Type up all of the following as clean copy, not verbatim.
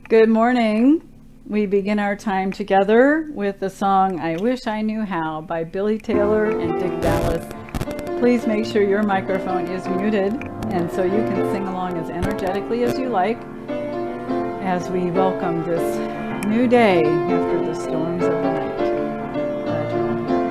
Good morning. We begin our time together with the song I Wish I Knew How by Billy Taylor and Dick Dallas. Please make sure your microphone is muted and so you can sing along as energetically as you like as we welcome this new day after the storms of the night. Glad you're all here.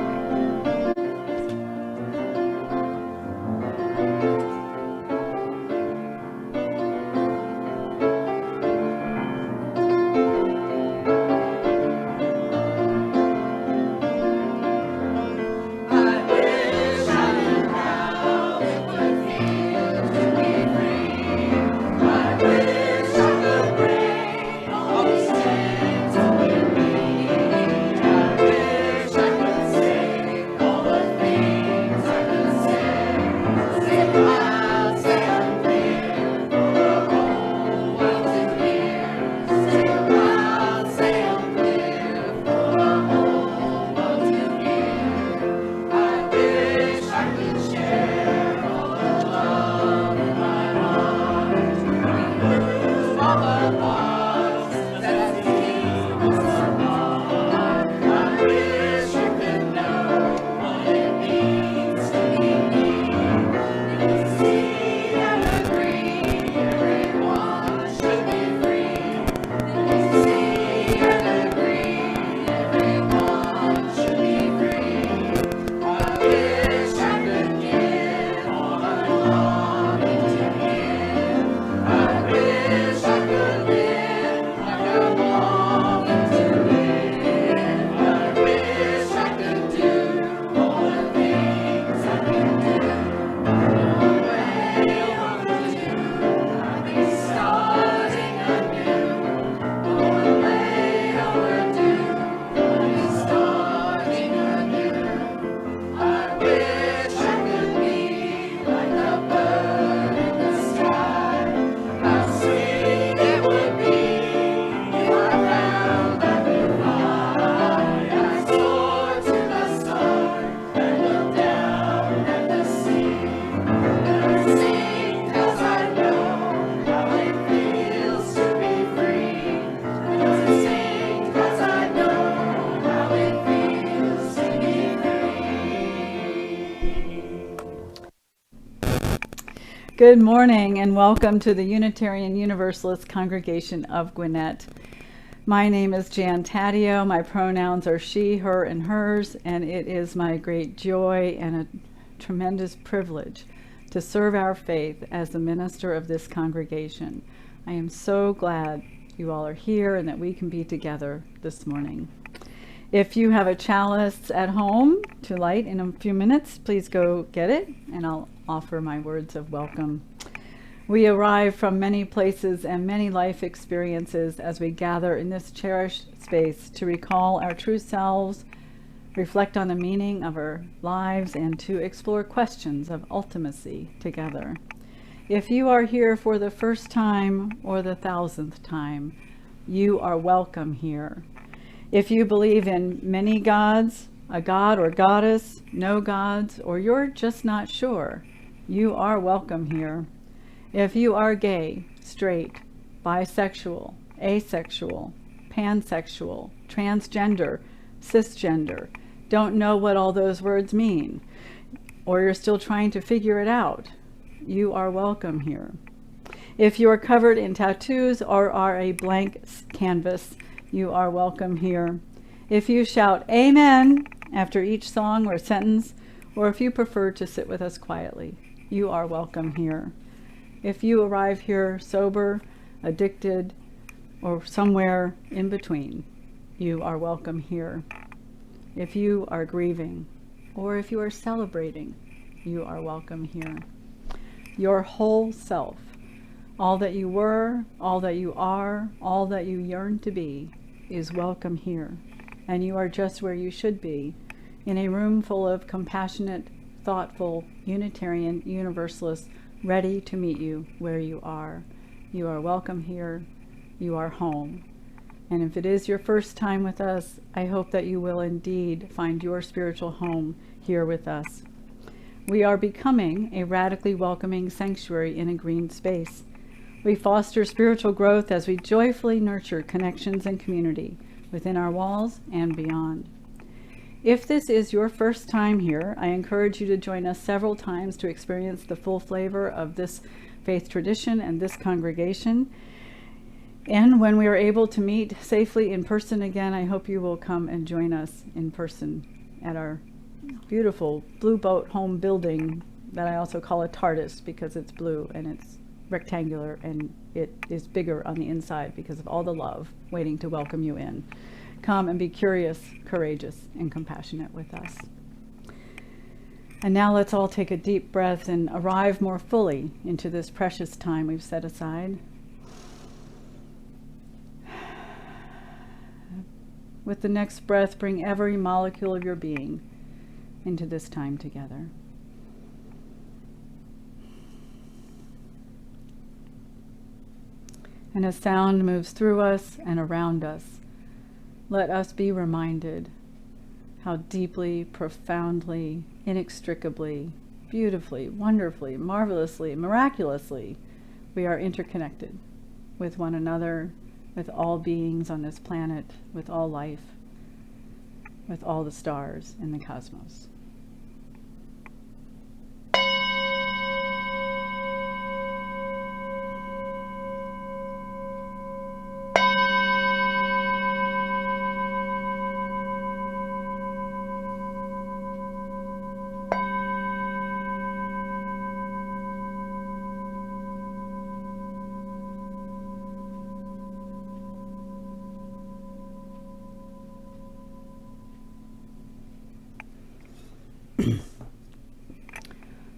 Good morning and welcome to the Unitarian Universalist Congregation of Gwinnett. My name is Jan Taddeo. My pronouns are she, her, and hers, and it is my great joy and a tremendous privilege to serve our faith as the minister of this congregation. I am so glad you all are here and that we can be together this morning. If you have a chalice at home to light in a few minutes, please go get it, and I'll offer my words of welcome. We arrive from many places and many life experiences as we gather in this cherished space to recall our true selves, reflect on the meaning of our lives, and to explore questions of ultimacy together. If you are here for the first time or the 1,000th time, you are welcome here. If you believe in many gods, a god or goddess, no gods, or you're just not sure, you are welcome here. If you are gay, straight, bisexual, asexual, pansexual, transgender, cisgender, don't know what all those words mean, or you're still trying to figure it out, you are welcome here. If you are covered in tattoos or are a blank canvas, you are welcome here. If you shout amen after each song or sentence, or if you prefer to sit with us quietly, you are welcome here. If you arrive here sober, addicted, or somewhere in between, you are welcome here. If you are grieving, or if you are celebrating, you are welcome here. Your whole self, all that you were, all that you are, all that you yearn to be, is welcome here. And you are just where you should be, in a room full of compassionate, thoughtful, Unitarian Universalists ready to meet you where you are. You are welcome here. You are home. And if it is your first time with us, I hope that you will indeed find your spiritual home here with us. We are becoming a radically welcoming sanctuary in a green space. We foster spiritual growth as we joyfully nurture connections and community within our walls and beyond. If this is your first time here, I encourage you to join us several times to experience the full flavor of this faith tradition and this congregation. And when we are able to meet safely in person again, I hope you will come and join us in person at our beautiful Blue Boat home building that I also call a TARDIS because it's blue and it's rectangular and it is bigger on the inside because of all the love waiting to welcome you in. Come and be curious, courageous, and compassionate with us. And now let's all take a deep breath and arrive more fully into this precious time we've set aside. With the next breath, bring every molecule of your being into this time together. And as sound moves through us and around us, let us be reminded how deeply, profoundly, inextricably, beautifully, wonderfully, marvelously, miraculously, we are interconnected with one another, with all beings on this planet, with all life, with all the stars in the cosmos.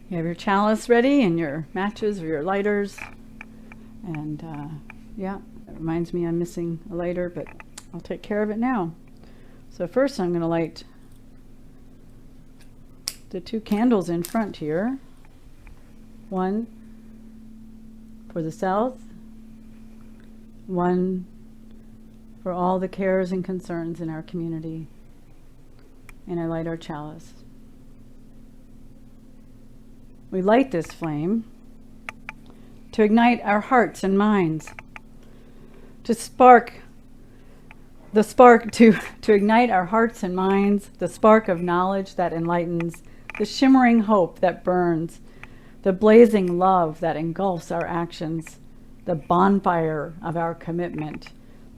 You have your chalice ready and your matches or your lighters. And yeah, it reminds me I'm missing a lighter, but I'll take care of it now. So first I'm going to light the 2 candles in front here. One for the south, one for all the cares and concerns in our community. And I light our chalice. We light this flame to ignite our hearts and minds, to ignite our hearts and minds, the spark of knowledge that enlightens, the shimmering hope that burns, the blazing love that engulfs our actions, the bonfire of our commitment.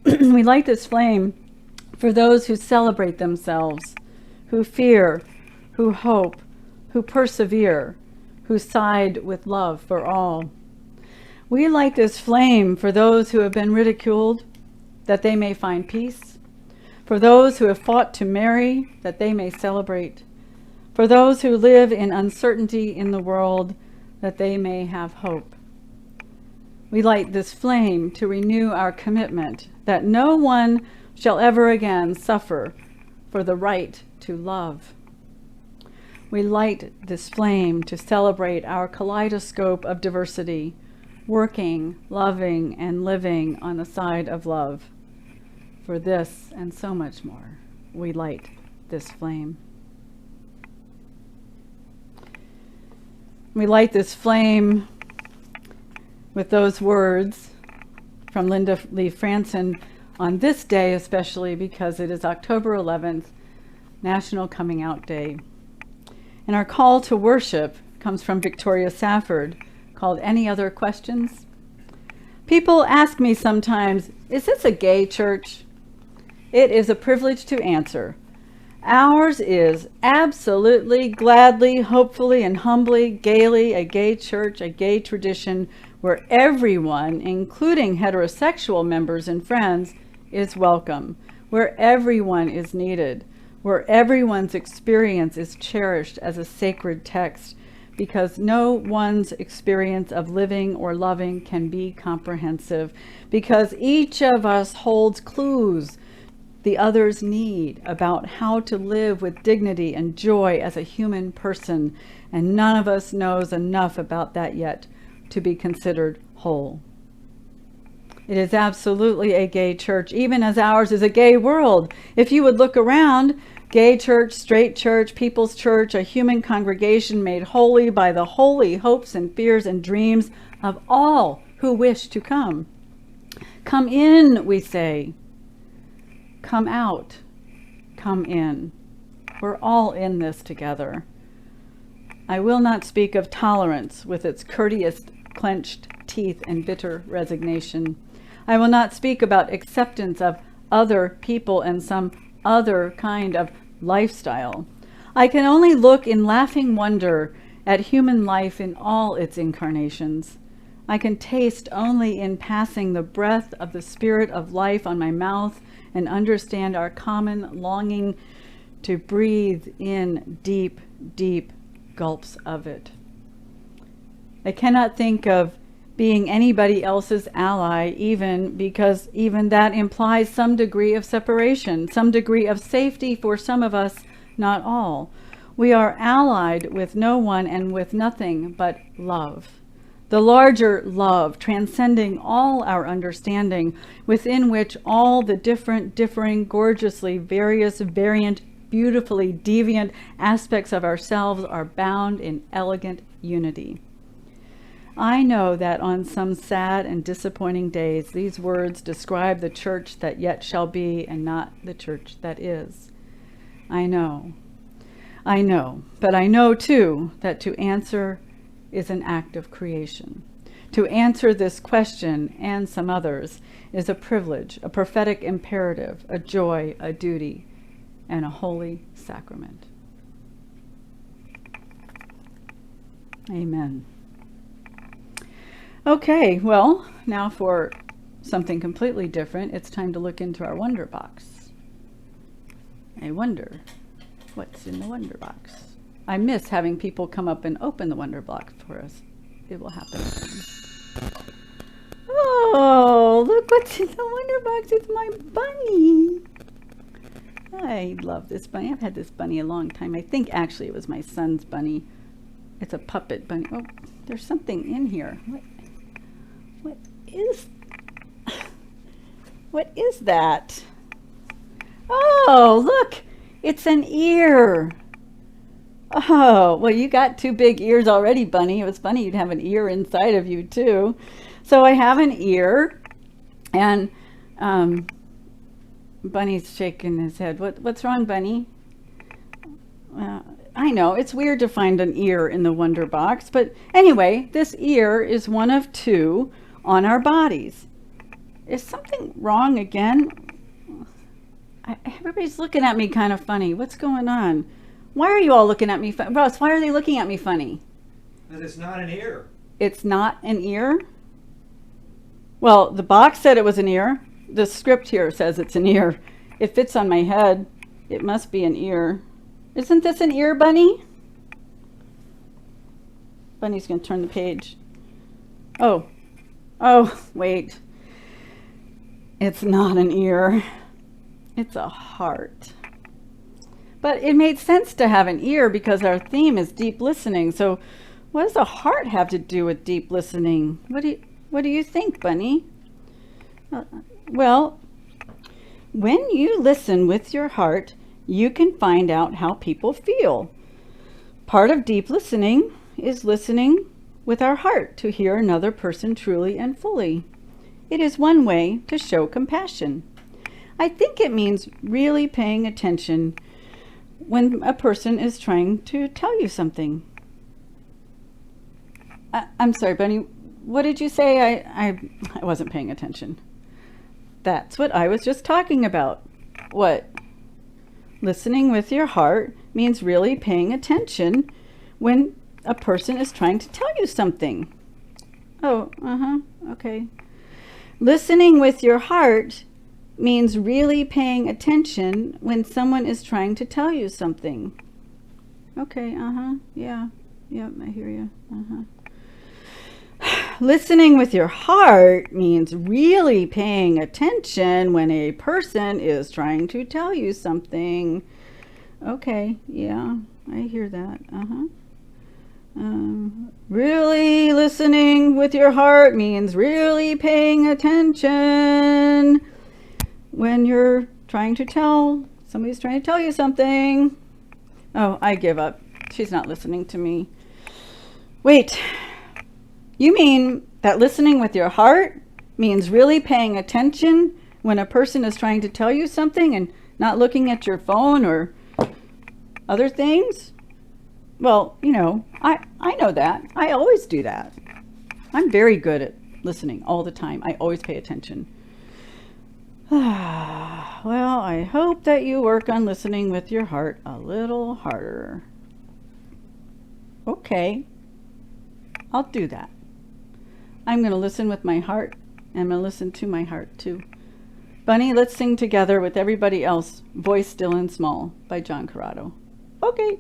We light this flame for those who celebrate themselves, who fear, who hope, who persevere, who side with love for all. We light this flame for those who have been ridiculed, that they may find peace, for those who have fought to marry, that they may celebrate, for those who live in uncertainty in the world, that they may have hope. We light this flame to renew our commitment that no one shall ever again suffer for the right to love. We light this flame to celebrate our kaleidoscope of diversity, working, loving, and living on the side of love. For this and so much more, we light this flame. We light this flame with those words from Linda Lee Franson on this day, especially because it is October 11th, National Coming Out Day. And our call to worship comes from Victoria Safford, called Any Other Questions? People ask me sometimes, is this a gay church? It is a privilege to answer. Ours is absolutely, gladly, hopefully, and humbly, gaily a gay church, a gay tradition where everyone, including heterosexual members and friends, is welcome, where everyone is needed, where everyone's experience is cherished as a sacred text, because no one's experience of living or loving can be comprehensive, because each of us holds clues the others need about how to live with dignity and joy as a human person, and none of us knows enough about that yet to be considered whole. It is absolutely a gay church, even as ours is a gay world. If you would look around, gay church, straight church, people's church, a human congregation made holy by the holy hopes and fears and dreams of all who wish to come. Come in, we say. Come out. Come in. We're all in this together. I will not speak of tolerance with its courteous clenched teeth and bitter resignation. I will not speak about acceptance of other people and some other kind of lifestyle. I can only look in laughing wonder at human life in all its incarnations. I can taste only in passing the breath of the spirit of life on my mouth and understand our common longing to breathe in deep, deep gulps of it. I cannot think of being anybody else's ally, even because even that implies some degree of separation, some degree of safety for some of us, not all. We are allied with no one and with nothing but love. The larger love, transcending all our understanding, within which all the differing, gorgeously various, variant, beautifully deviant aspects of ourselves are bound in elegant unity. I know that on some sad and disappointing days, these words describe the church that yet shall be and not the church that is. I know, but I know too that to answer is an act of creation. To answer this question and some others is a privilege, a prophetic imperative, a joy, a duty, and a holy sacrament. Amen. Okay, well, now for something completely different, it's time to look into our wonder box. I wonder what's in the wonder box. I miss having people come up and open the wonder box for us. It will happen again. Oh, look what's in the wonder box. It's my bunny. I love this bunny. I've had this bunny a long time. I think actually it was my son's bunny. It's a puppet bunny. Oh, there's something in here. What is that? Oh, look, it's an ear. Oh, well, you got two big ears already, Bunny. It was funny you'd have an ear inside of you too. So I have an ear, and Bunny's shaking his head. What's wrong, Bunny? I know, it's weird to find an ear in the wonder box, but anyway, this ear is one of two on our bodies. Is something wrong again? Everybody's looking at me kind of funny. What's going on? Why are you all looking at me funny? Ross, why are they looking at me funny? Because it's not an ear. It's not an ear? Well, the box said it was an ear. The script here says it's an ear. It fits on my head. It must be an ear. Isn't this an ear, Bunny? Bunny's going to turn the page. Oh, wait. It's not an ear. It's a heart. But it made sense to have an ear because our theme is deep listening. So what does a heart have to do with deep listening? What do you think, Bunny? Well, when you listen with your heart, you can find out how people feel. Part of deep listening is listening with our heart to hear another person truly and fully. It is one way to show compassion. I think it means really paying attention when a person is trying to tell you something. I'm sorry, Bunny, what did you say? I wasn't paying attention. That's what I was just talking about. What? Listening with your heart means really paying attention when a person is trying to tell you something. Oh, okay. Listening with your heart means really paying attention when someone is trying to tell you something. Okay, yeah, I hear you. Listening with your heart means really paying attention when a person is trying to tell you something. Okay, yeah, I hear that. Really listening with your heart means really paying attention when you're trying to somebody's trying to tell you something. Oh, I give up. She's not listening to me. Wait, you mean That listening with your heart means really paying attention when a person is trying to tell you something and not looking at your phone or other things. Well, you know, I know that. I always do that. I'm very good at listening all the time. I always pay attention. Well, I hope that you work on listening with your heart a little harder. Okay, I'll do that. I'm going to listen with my heart. I'm going to listen to my heart too. Bunny, let's sing together with everybody else, Voice Still and Small by John Corrado. Okay.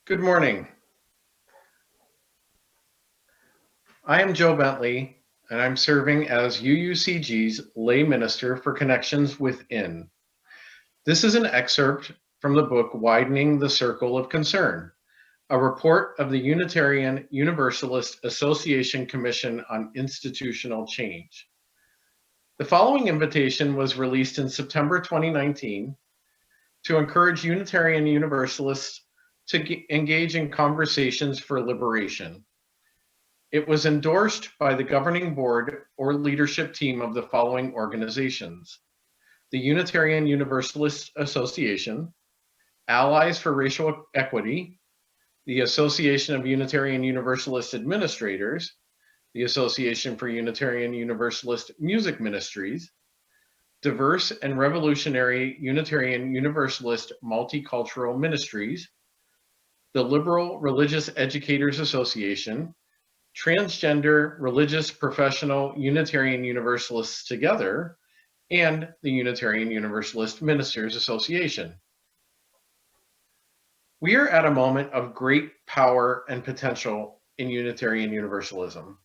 Good morning. I am Joe Bentley, and I'm serving as UUCG's lay minister for Connections Within. This is an excerpt from the book Widening the Circle of Concern, a report of the Unitarian Universalist Association Commission on Institutional Change. The following invitation was released in September 2019 to encourage Unitarian Universalists to engage in conversations for liberation. It was endorsed by the governing board or leadership team of the following organizations: the Unitarian Universalist Association, Allies for Racial Equity, the Association of Unitarian Universalist Administrators, the Association for Unitarian Universalist Music Ministries, Diverse and Revolutionary Unitarian Universalist Multicultural Ministries, the Liberal Religious Educators Association, Transgender Religious Professional Unitarian Universalists Together, and the Unitarian Universalist Ministers Association. We are at a moment of great power and potential in Unitarian Universalism.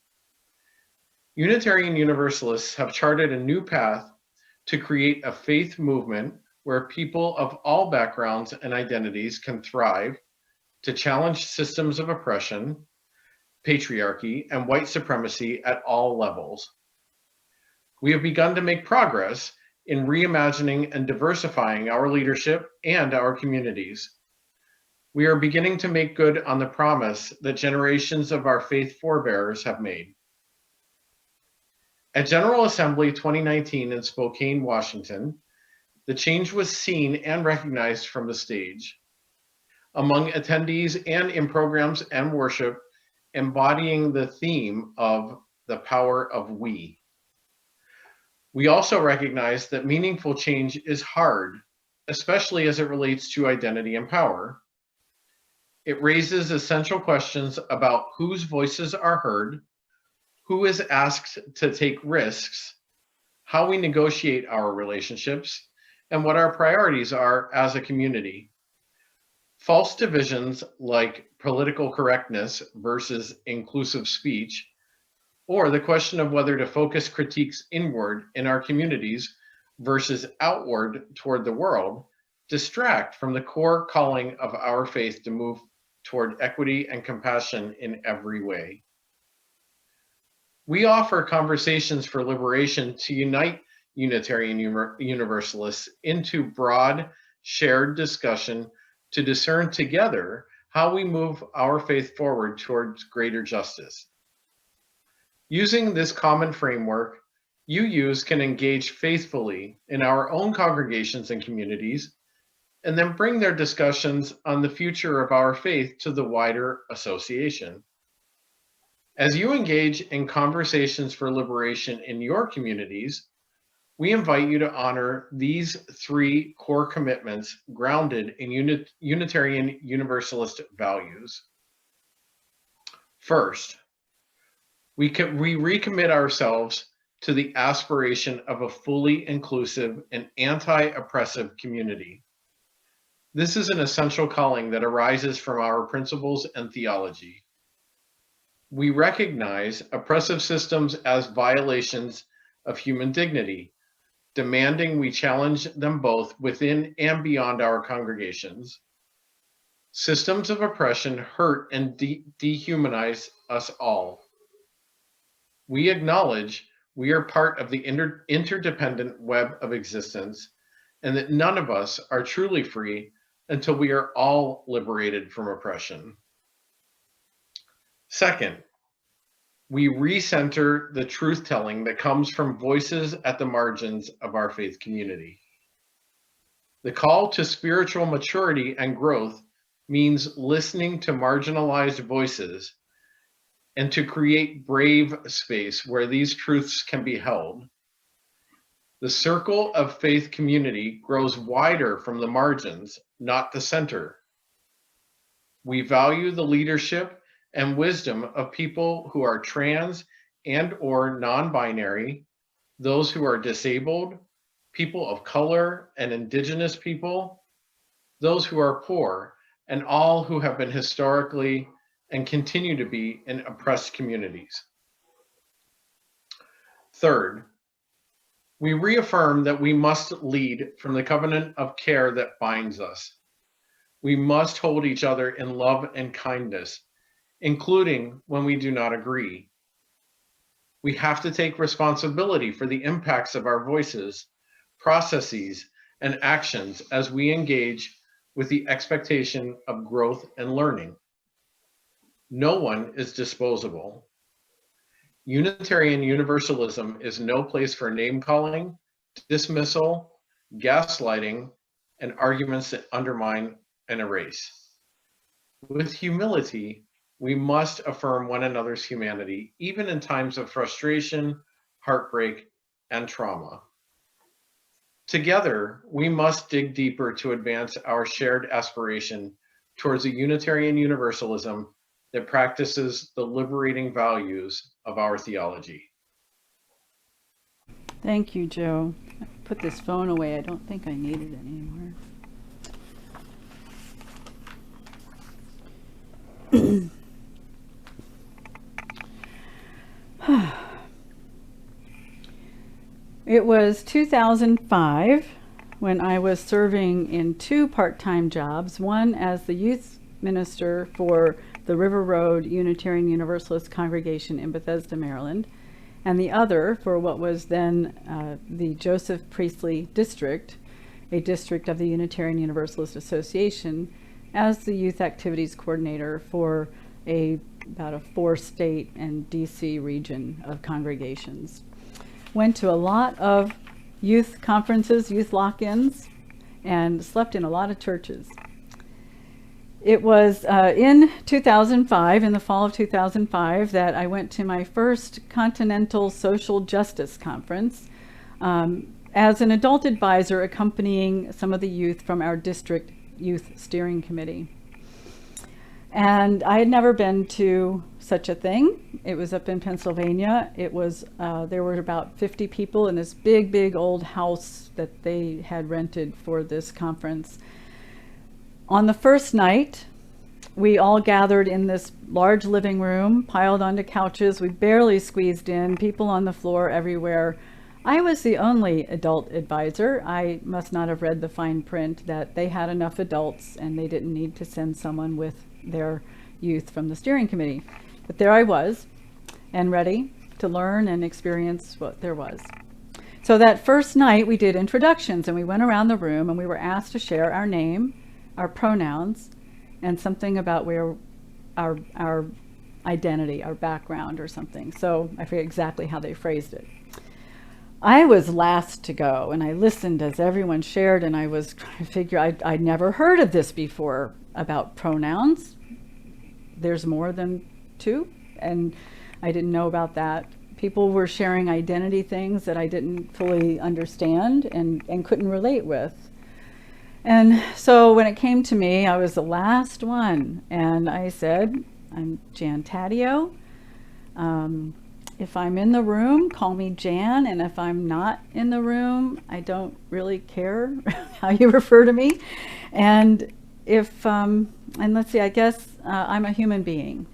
Unitarian Universalists have charted a new path to create a faith movement where people of all backgrounds and identities can thrive, to challenge systems of oppression, patriarchy, and white supremacy at all levels. We have begun to make progress in reimagining and diversifying our leadership and our communities. We are beginning to make good on the promise that generations of our faith forebears have made. At General Assembly 2019 in Spokane, Washington, the change was seen and recognized from the stage. Among attendees and in programs and worship, embodying the theme of the power of we. We also recognize that meaningful change is hard, especially as it relates to identity and power. It raises essential questions about whose voices are heard, who is asked to take risks, how we negotiate our relationships, and what our priorities are as a community. False divisions like political correctness versus inclusive speech, or the question of whether to focus critiques inward in our communities versus outward toward the world, distract from the core calling of our faith to move toward equity and compassion in every way. We offer conversations for liberation to unite Unitarian Universalists into broad, shared discussion to discern together how we move our faith forward towards greater justice. Using this common framework, UUs can engage faithfully in our own congregations and communities, and then bring their discussions on the future of our faith to the wider association. As you engage in conversations for liberation in your communities, we invite you to honor these three core commitments grounded in Unitarian Universalist values. First, we recommit ourselves to the aspiration of a fully inclusive and anti-oppressive community. This is an essential calling that arises from our principles and theology. We recognize oppressive systems as violations of human dignity, demanding we challenge them both within and beyond our congregations. Systems of oppression hurt and dehumanize us all. We acknowledge we are part of the interdependent web of existence, and that none of us are truly free until we are all liberated from oppression. Second, we recenter the truth-telling that comes from voices at the margins of our faith community. The call to spiritual maturity and growth means listening to marginalized voices and to create brave space where these truths can be held. The circle of faith community grows wider from the margins, not the center. We value the leadership and wisdom of people who are trans and or non-binary, those who are disabled, people of color and indigenous people, those who are poor, and all who have been historically and continue to be in oppressed communities. Third, we reaffirm that we must lead from the covenant of care that binds us. We must hold each other in love and kindness, including when we do not agree. We have to take responsibility for the impacts of our voices, processes, and actions as we engage with the expectation of growth and learning. No one is disposable. Unitarian Universalism is no place for name-calling, dismissal, gaslighting, and arguments that undermine and erase. With humility, we must affirm one another's humanity, even in times of frustration, heartbreak, and trauma. Together, we must dig deeper to advance our shared aspiration towards a Unitarian Universalism that practices the liberating values of our theology. Thank you, Joe. I put this phone away. I don't think I need it anymore. It was 2005 when I was serving in two part-time jobs, one as the youth minister for the River Road Unitarian Universalist congregation in Bethesda, Maryland, and the other for what was then the Joseph Priestley District, a district of the Unitarian Universalist Association, as the youth activities coordinator for about a 4-state and DC region of congregations. Went to a lot of youth conferences, youth lock-ins, and slept in a lot of churches. It was in 2005, in the fall of 2005, that I went to my first Continental Social Justice Conference as an adult advisor accompanying some of the youth from our district youth steering committee. And I had never been to such a thing. It was up in Pennsylvania. It was, there were about 50 people in this big, big old house that they had rented for this conference. On the first night, we all gathered in this large living room, piled onto couches. We barely squeezed in, people on the floor everywhere. I was the only adult advisor. I must not have read the fine print that they had enough adults and they didn't need to send someone with their youth from the steering committee. But there I was, and ready to learn and experience what there was. So that first night we did introductions, and we went around the room and we were asked to share our name, our pronouns, and something about where our identity, our background or something. So I forget exactly how they phrased it. I was last to go, and I listened as everyone shared, and I was trying to figure, I'd never heard of this before about pronouns. There's more than two, and I didn't know about that. People were sharing identity things that I didn't fully understand and couldn't relate with. And so when it came to me, I was the last one. And I said, I'm Jan Taddeo. If I'm in the room, call me Jan. And if I'm not in the room, I don't really care how you refer to me. And if, and let's see, I guess I'm a human being.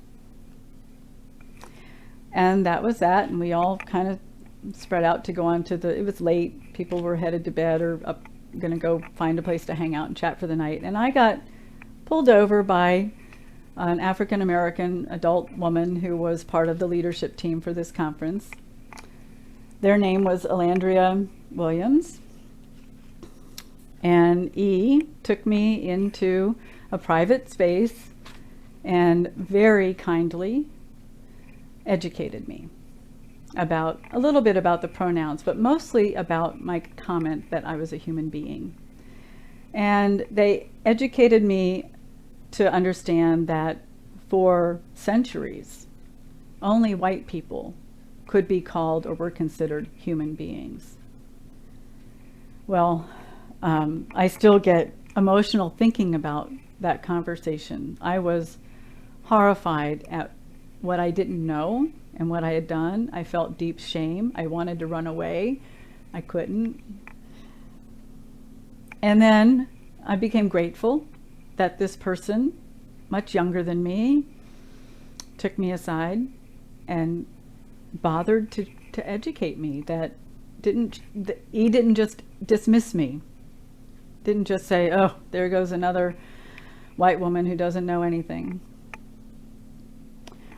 And that was that. And we all kind of spread out to go on to it was late. People were headed to bed or up, going to go find a place to hang out and chat for the night. And I got pulled over by an African-American adult woman who was part of the leadership team for this conference. Their name was Elandria Williams. And E took me into a private space and very kindly educated me about a little bit about the pronouns, but mostly about my comment that I was a human being. And they educated me to understand that for centuries, only white people could be called or were considered human beings. Well, I still get emotional thinking about that conversation. I was horrified at what I didn't know and what I had done. I felt deep shame. I wanted to run away. I couldn't. And then I became grateful that this person, much younger than me, took me aside and bothered to educate me. He didn't just dismiss me. Didn't just say, oh, there goes another white woman who doesn't know anything.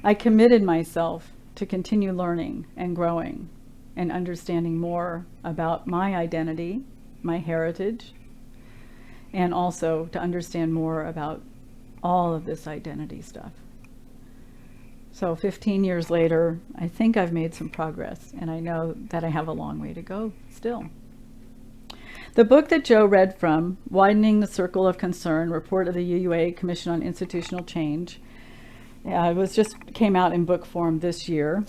I committed myself to continue learning and growing and understanding more about my identity, my heritage, and also to understand more about all of this identity stuff. So 15 years later, I think I've made some progress, and I know that I have a long way to go still. The book that Joe read from, Widening the Circle of Concern, Report of the UUA Commission on Institutional Change, came out in book form this year.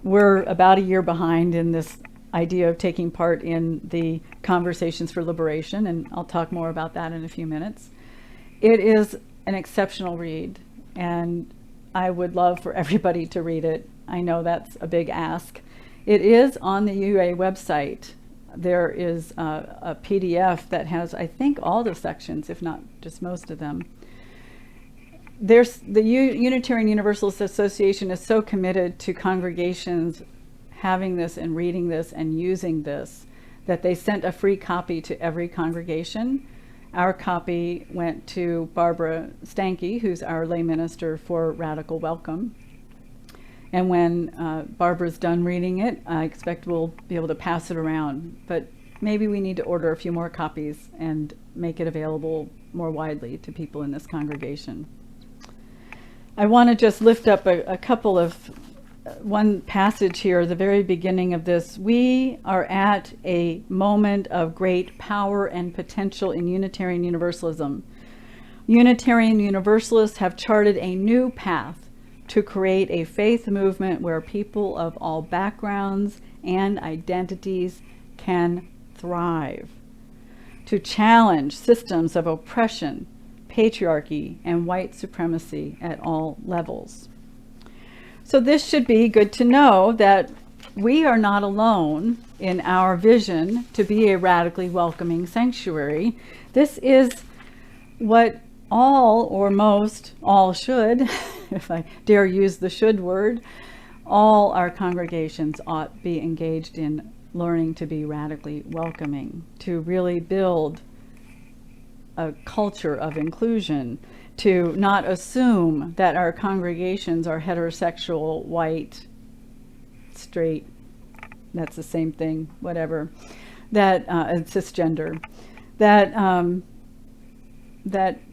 We're about a year behind in this idea of taking part in the Conversations for Liberation, and I'll talk more about that in a few minutes. It is an exceptional read, and I would love for everybody to read it. I know that's a big ask. It is on the UUA website. There is a PDF that has, I think, all the sections, if not just most of them. The Unitarian Universalist Association is so committed to congregations having this and reading this and using this that they sent a free copy to every congregation. Our copy went to Barbara Stanke, who's our lay minister for Radical Welcome. And when Barbara's done reading it, I expect we'll be able to pass it around. But maybe we need to order a few more copies and make it available more widely to people in this congregation. I want to just lift up a couple of, one passage here, the very beginning of this. We are at a moment of great power and potential in Unitarian Universalism. Unitarian Universalists have charted a new path to create a faith movement where people of all backgrounds and identities can thrive, to challenge systems of oppression, patriarchy, and white supremacy at all levels. So this should be good to know that we are not alone in our vision to be a radically welcoming sanctuary. This is what all or most, all should, if I dare use the should word, all our congregations ought be engaged in learning to be radically welcoming, to really build a culture of inclusion, to not assume that our congregations are heterosexual, white, straight, that's the same thing, whatever, that cisgender, that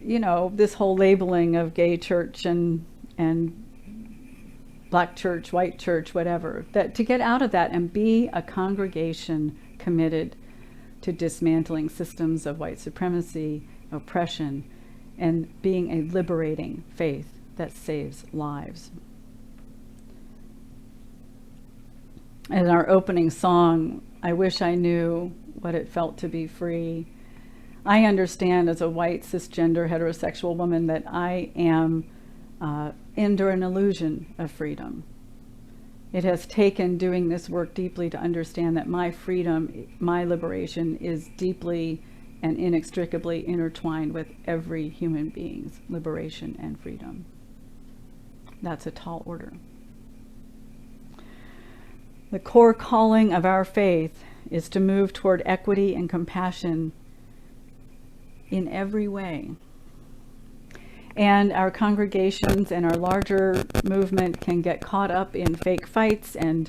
you know, this whole labeling of gay church and black church, white church, whatever, that to get out of that and be a congregation committed to dismantling systems of white supremacy, oppression, and being a liberating faith that saves lives. in our opening song, I wish I knew what it felt to be free. I understand as a white, cisgender, heterosexual woman that I am under an illusion of freedom. It has taken doing this work deeply to understand that my freedom, my liberation is deeply and inextricably intertwined with every human being's liberation and freedom. That's a tall order. The core calling of our faith is to move toward equity and compassion in every way. And our congregations and our larger movement can get caught up in fake fights and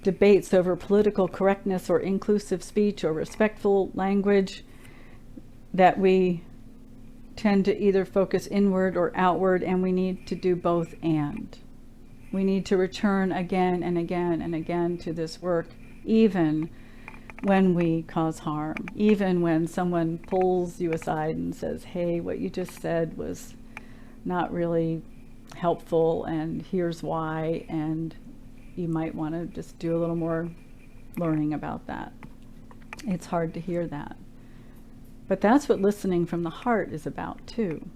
debates over political correctness or inclusive speech or respectful language, that we tend to either focus inward or outward, and we need to do both and. We need to return again and again and again to this work, even when we cause harm, even when someone pulls you aside and says, hey, what you just said was not really helpful, and here's why, and you might want to just do a little more learning about that. It's hard to hear that. But that's what listening from the heart is about too.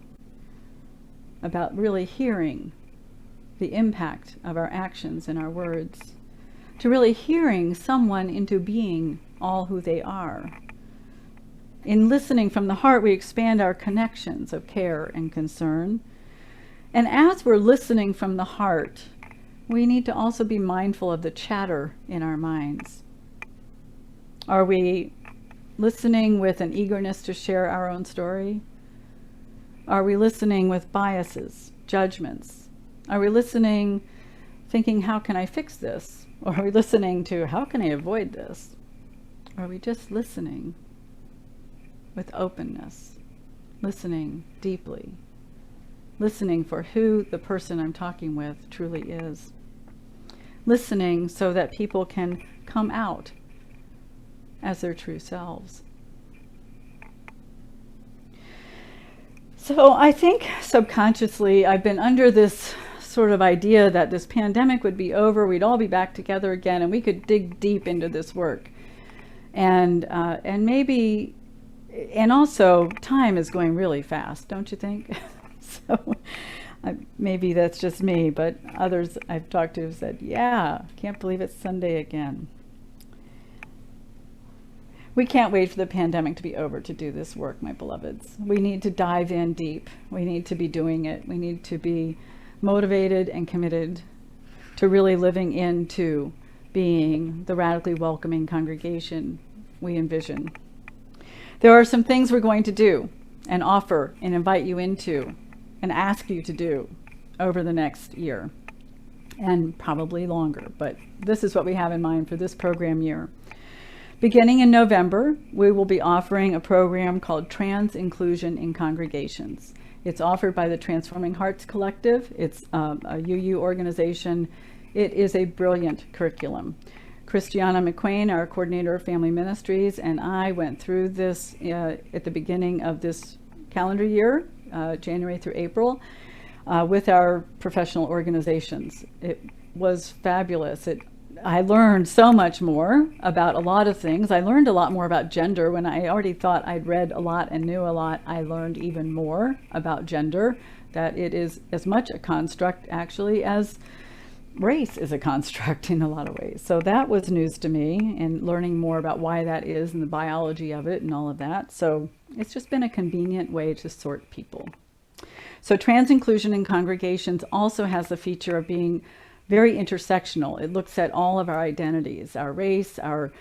About really hearing the impact of our actions and our words. To really hearing someone into being all who they are. In listening from the heart, we expand our connections of care and concern. And as we're listening from the heart, we need to also be mindful of the chatter in our minds. Are we listening with an eagerness to share our own story? Are we listening with biases, judgments? Are we listening thinking, how can I fix this? Or are we listening to, how can I avoid this? Are we just listening with openness, listening deeply, listening for who the person I'm talking with truly is, listening so that people can come out as their true selves? So I think subconsciously I've been under this sort of idea that this pandemic would be over, we'd all be back together again, and we could dig deep into this work. And maybe, and also time is going really fast, don't you think? So maybe that's just me, but others I've talked to have said, yeah, can't believe it's Sunday again. We can't wait for the pandemic to be over to do this work, my beloveds. We need to dive in deep. We need to be doing it. We need to be motivated and committed to really living into being the radically welcoming congregation we envision. There are some things we're going to do and offer and invite you into and ask you to do over the next year, and probably longer, but this is what we have in mind for this program year. Beginning in November, we will be offering a program called Trans Inclusion in Congregations. It's offered by the Transforming Hearts Collective. It's a UU organization. It is a brilliant curriculum. Christiana McQuain, our coordinator of family ministries, and I went through this at the beginning of this calendar year, January through April, with our professional organizations. It was fabulous. I learned so much more about a lot of things. I learned a lot more about gender. When I already thought I'd read a lot and knew a lot, I learned even more about gender, that it is as much a construct actually as race is a construct in a lot of ways. So that was news to me, and learning more about why that is and the biology of it and all of that. So it's just been a convenient way to sort people. So trans inclusion in congregations also has the feature of being very intersectional. It looks at all of our identities, our race, our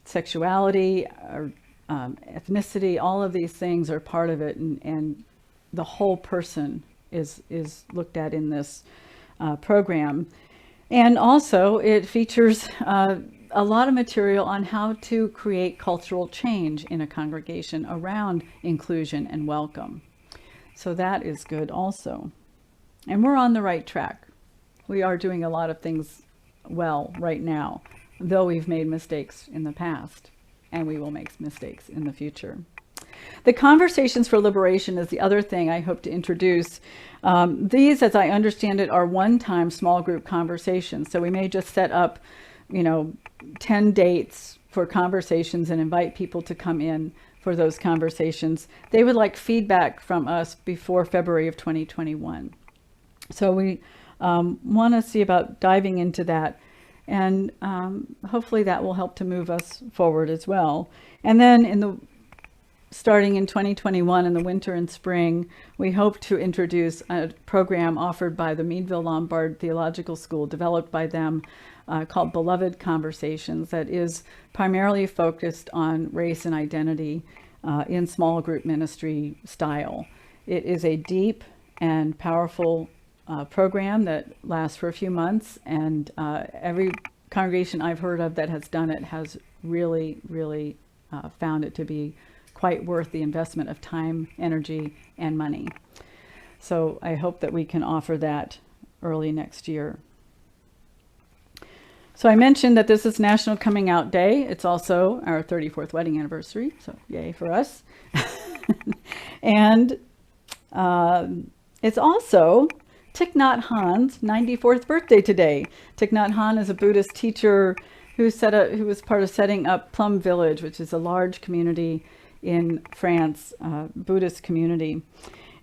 sexuality, our ethnicity. All of these things are part of it, and the whole person is looked at in this program. And also it features a lot of material on how to create cultural change in a congregation around inclusion and welcome. So that is good also. And we're on the right track. We are doing a lot of things well right now, though we've made mistakes in the past, and we will make mistakes in the future. The Conversations for Liberation is the other thing I hope to introduce. These, as I understand it, are one-time small group conversations. So we may just set up 10 dates for conversations and invite people to come in for those conversations. They would like feedback from us before February of 2021. So we want to see about diving into that, and hopefully that will help to move us forward as well. And then starting in 2021 in the winter and spring, we hope to introduce a program offered by the Meadville Lombard Theological School, developed by them, called Beloved Conversations, that is primarily focused on race and identity in small group ministry style. It is a deep and powerful program that lasts for a few months, and every congregation I've heard of that has done it has really, really found it to be quite worth the investment of time, energy, and money. So I hope that we can offer that early next year. So I mentioned that this is National Coming Out Day. It's also our 34th wedding anniversary, so yay for us. And it's also Thich Nhat Hanh's 94th birthday today. Thich Nhat Hanh is a Buddhist teacher who was part of setting up Plum Village, which is a large community in France, Buddhist community.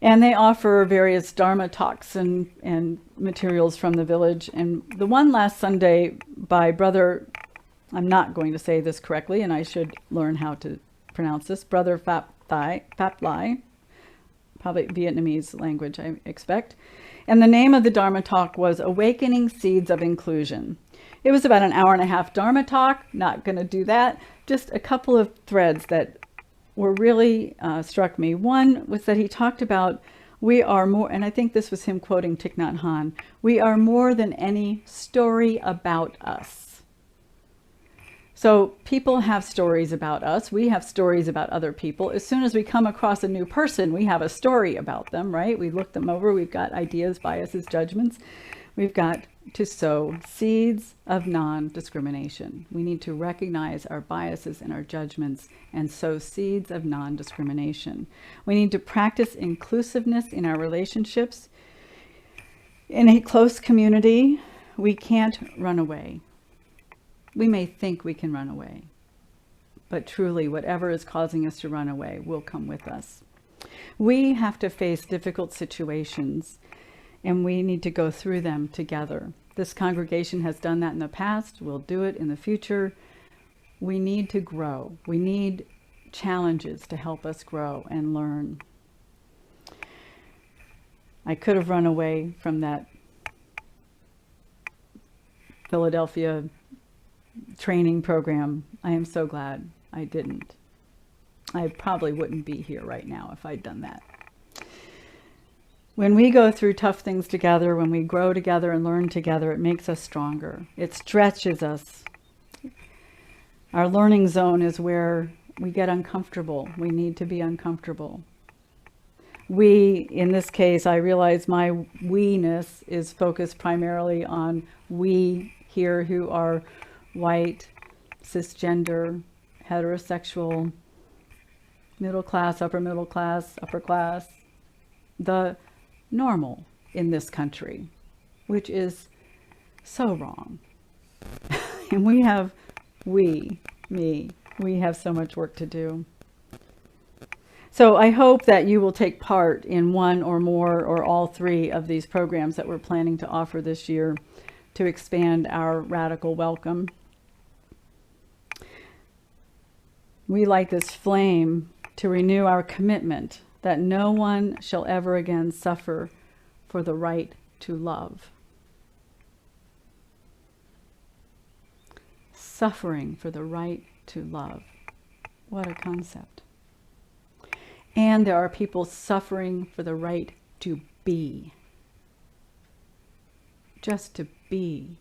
And they offer various Dharma talks and materials from the village. And the one last Sunday by Brother, I'm not going to say this correctly, and I should learn how to pronounce this, Brother Phap Lai, probably Vietnamese language, I expect. And the name of the Dharma talk was Awakening Seeds of Inclusion. It was about an hour-and-a-half Dharma talk, not going to do that, just a couple of threads that were really struck me. One was that he talked about we are more, and I think this was him quoting Thich Nhat Hanh, we are more than any story about us. So people have stories about us. We have stories about other people. As soon as we come across a new person, we have a story about them, right? We look them over. We've got ideas, biases, judgments. We've got to sow seeds of non-discrimination. We need to recognize our biases and our judgments and sow seeds of non-discrimination. We need to practice inclusiveness in our relationships. In a close community, we can't run away. We may think we can run away, but truly whatever is causing us to run away will come with us. We have to face difficult situations, and we need to go through them together. This congregation has done that in the past. We'll do it in the future. We need to grow. We need challenges to help us grow and learn. I could have run away from that Philadelphia training program. I am so glad I didn't. I probably wouldn't be here right now if I'd done that. When we go through tough things together, when we grow together and learn together, it makes us stronger. It stretches us. Our learning zone is where we get uncomfortable. We need to be uncomfortable. We, in this case, I realize my we-ness is focused primarily on we here who are white, cisgender, heterosexual, middle class, upper class, the normal in this country, which is so wrong. And we have so much work to do. So I hope that you will take part in one or more or all three of these programs that we're planning to offer this year to expand our radical welcome. We light this flame to renew our commitment that no one shall ever again suffer for the right to love. Suffering for the right to love. What a concept. And there are people suffering for the right to be. Just to be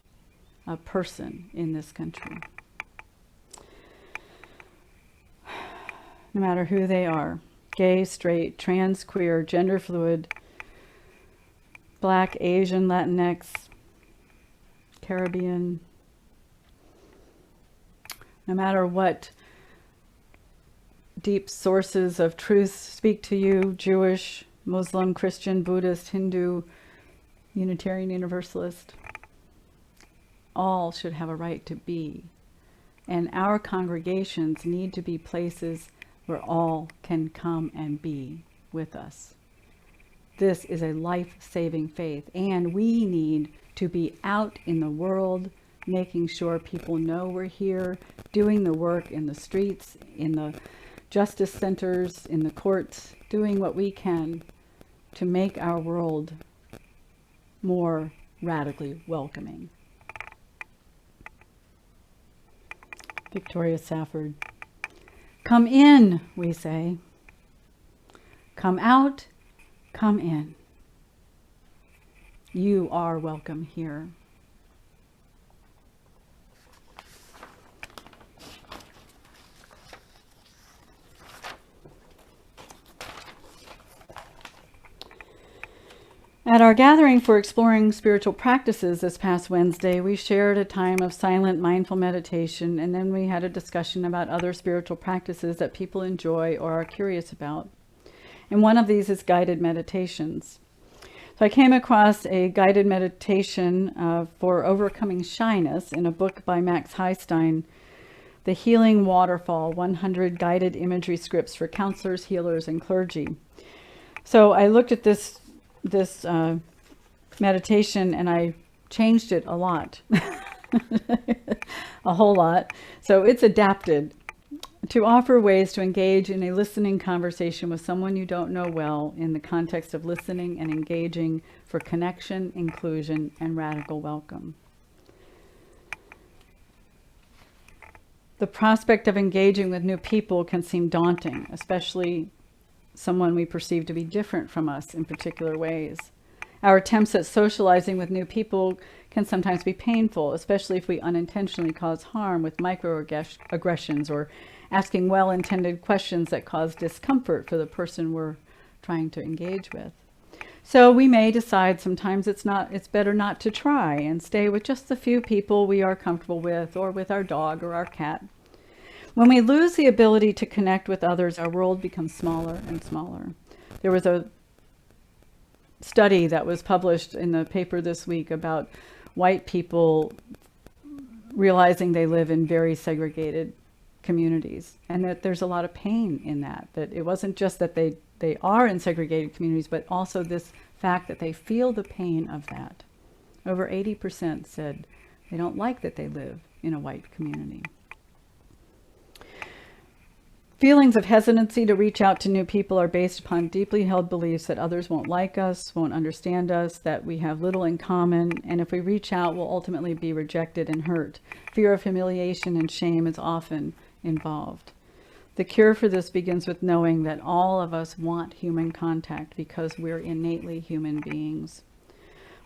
a person in this country. No matter who they are. Gay, straight, trans, queer, gender fluid, Black, Asian, Latinx, Caribbean. No matter what deep sources of truth speak to you, Jewish, Muslim, Christian, Buddhist, Hindu, Unitarian, Universalist. all should have a right to be. And our congregations need to be places where all can come and be with us. This is a life-saving faith, and we need to be out in the world, making sure people know we're here, doing the work in the streets, in the justice centers, in the courts, doing what we can to make our world more radically welcoming. Victoria Safford. Come in, we say. Come out, come in. You are welcome here. At our gathering for exploring spiritual practices this past Wednesday, we shared a time of silent, mindful meditation, and then we had a discussion about other spiritual practices that people enjoy or are curious about. And one of these is guided meditations. So I came across a guided meditation for overcoming shyness in a book by Max Heistein, The Healing Waterfall, 100 Guided Imagery Scripts for Counselors, Healers, and Clergy. So I looked at this meditation and I changed it a lot, a whole lot. So it's adapted to offer ways to engage in a listening conversation with someone you don't know well in the context of listening and engaging for connection, inclusion, and radical welcome. The prospect of engaging with new people can seem daunting, especially someone we perceive to be different from us in particular ways. Our attempts at socializing with new people can sometimes be painful, especially if we unintentionally cause harm with microaggressions or asking well-intended questions that cause discomfort for the person we're trying to engage with. So we may decide sometimes it's better not to try and stay with just the few people we are comfortable with, or with our dog or our cat. When we lose the ability to connect with others, our world becomes smaller and smaller. There was a study that was published in the paper this week about white people realizing they live in very segregated communities, and that there's a lot of pain in that it wasn't just that they are in segregated communities, but also this fact that they feel the pain of that. Over 80% said they don't like that they live in a white community. Feelings of hesitancy to reach out to new people are based upon deeply held beliefs that others won't like us, won't understand us, that we have little in common, and if we reach out, we'll ultimately be rejected and hurt. Fear of humiliation and shame is often involved. The cure for this begins with knowing that all of us want human contact because we're innately human beings.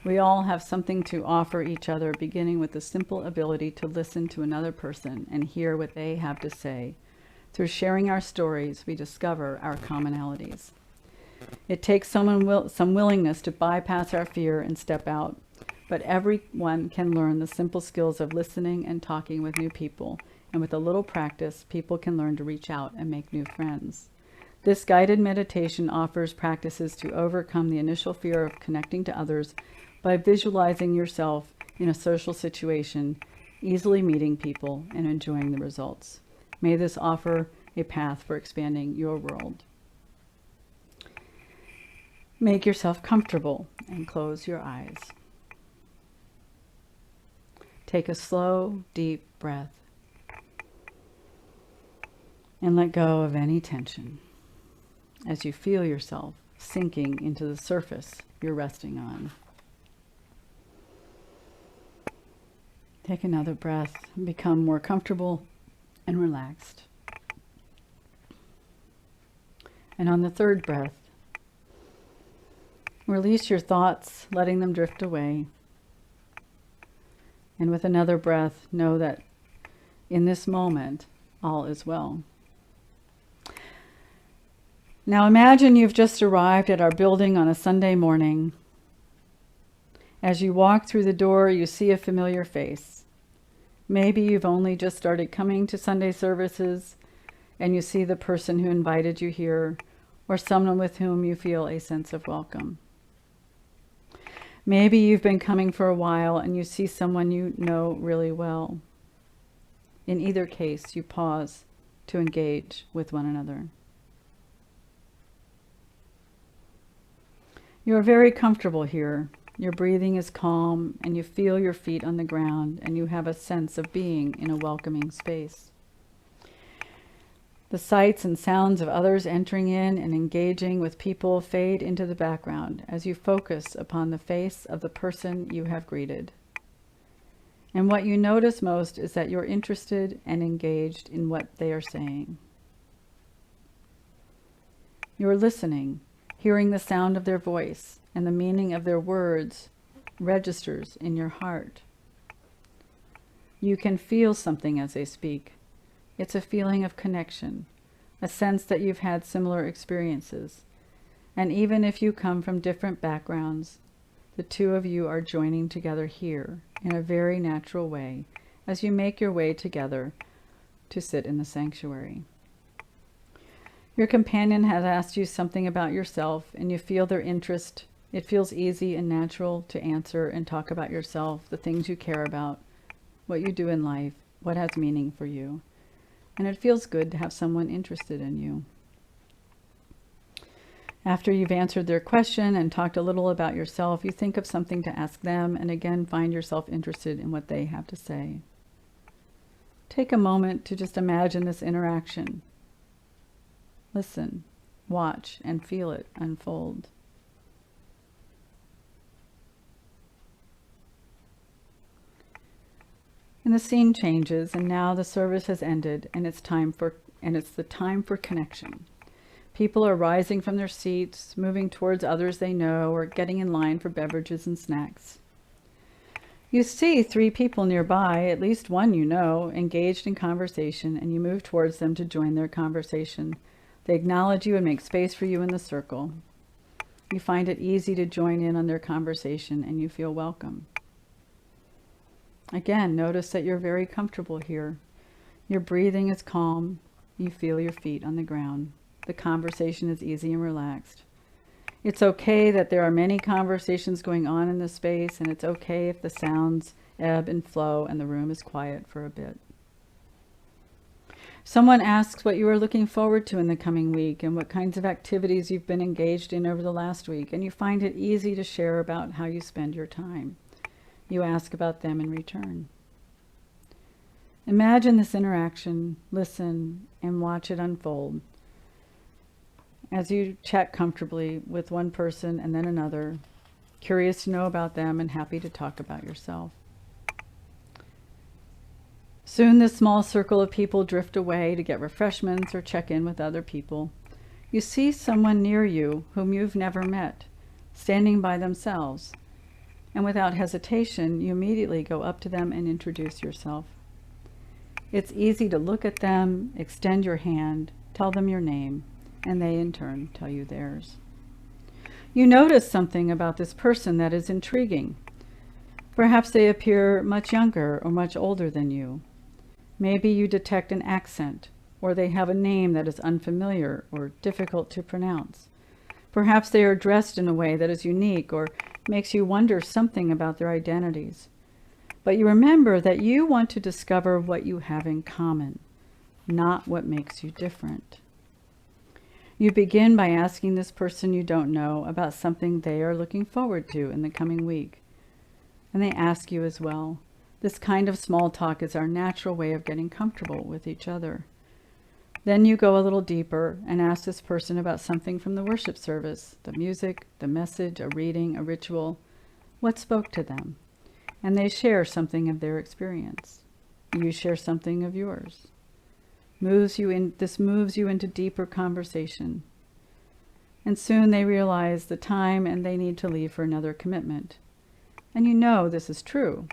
We all have something to offer each other, beginning with the simple ability to listen to another person and hear what they have to say. Through sharing our stories, we discover our commonalities. It takes some willingness to bypass our fear and step out, but everyone can learn the simple skills of listening and talking with new people, and with a little practice, people can learn to reach out and make new friends. This guided meditation offers practices to overcome the initial fear of connecting to others by visualizing yourself in a social situation, easily meeting people, and enjoying the results. May this offer a path for expanding your world. Make yourself comfortable and close your eyes. Take a slow, deep breath and let go of any tension as you feel yourself sinking into the surface you're resting on. Take another breath and become more comfortable and relaxed. And on the third breath, release your thoughts, letting them drift away. And with another breath, know that in this moment, all is well. Now imagine you've just arrived at our building on a Sunday morning. As you walk through the door, you see a familiar face. Maybe you've only just started coming to Sunday services and you see the person who invited you here, or someone with whom you feel a sense of welcome. Maybe you've been coming for a while and you see someone you know really well. In either case, you pause to engage with one another. You are very comfortable here. Your breathing is calm and you feel your feet on the ground and you have a sense of being in a welcoming space. The sights and sounds of others entering in and engaging with people fade into the background as you focus upon the face of the person you have greeted. And what you notice most is that you're interested and engaged in what they are saying. You're listening, hearing the sound of their voice, and the meaning of their words registers in your heart. You can feel something as they speak. It's a feeling of connection, a sense that you've had similar experiences. And even if you come from different backgrounds, the two of you are joining together here in a very natural way as you make your way together to sit in the sanctuary. Your companion has asked you something about yourself and you feel their interest. It feels easy and natural to answer and talk about yourself, the things you care about, what you do in life, what has meaning for you. And it feels good to have someone interested in you. After you've answered their question and talked a little about yourself, you think of something to ask them and again find yourself interested in what they have to say. Take a moment to just imagine this interaction. Listen, watch, and feel it unfold. And the scene changes, and now the service has ended, and it's the time for connection. People are rising from their seats, moving towards others they know, or getting in line for beverages and snacks. You see 3 people nearby, at least one you know, engaged in conversation, and you move towards them to join their conversation. They acknowledge you and make space for you in the circle. You find it easy to join in on their conversation, and you feel welcome. Again, notice that you're very comfortable here. Your breathing is calm. You feel your feet on the ground. The conversation is easy and relaxed. It's okay that there are many conversations going on in this space, and it's okay if the sounds ebb and flow and the room is quiet for a bit. Someone asks what you are looking forward to in the coming week and what kinds of activities you've been engaged in over the last week, and you find it easy to share about how you spend your time. You ask about them in return. Imagine this interaction, listen, and watch it unfold. As you chat comfortably with one person and then another, curious to know about them and happy to talk about yourself. Soon this small circle of people drift away to get refreshments or check in with other people. You see someone near you whom you've never met, standing by themselves. And without hesitation, you immediately go up to them and introduce yourself. It's easy to look at them, extend your hand, tell them your name, and they in turn tell you theirs. You notice something about this person that is intriguing. Perhaps they appear much younger or much older than you. Maybe you detect an accent, or they have a name that is unfamiliar or difficult to pronounce. Perhaps they are dressed in a way that is unique or makes you wonder something about their identities. But you remember that you want to discover what you have in common, not what makes you different. You begin by asking this person you don't know about something they are looking forward to in the coming week. And they ask you as well. This kind of small talk is our natural way of getting comfortable with each other. Then you go a little deeper and ask this person about something from the worship service, the music, the message, a reading, a ritual, what spoke to them. And they share something of their experience. You share something of yours. This moves you into deeper conversation. And soon they realize the time and they need to leave for another commitment. And you know this is true.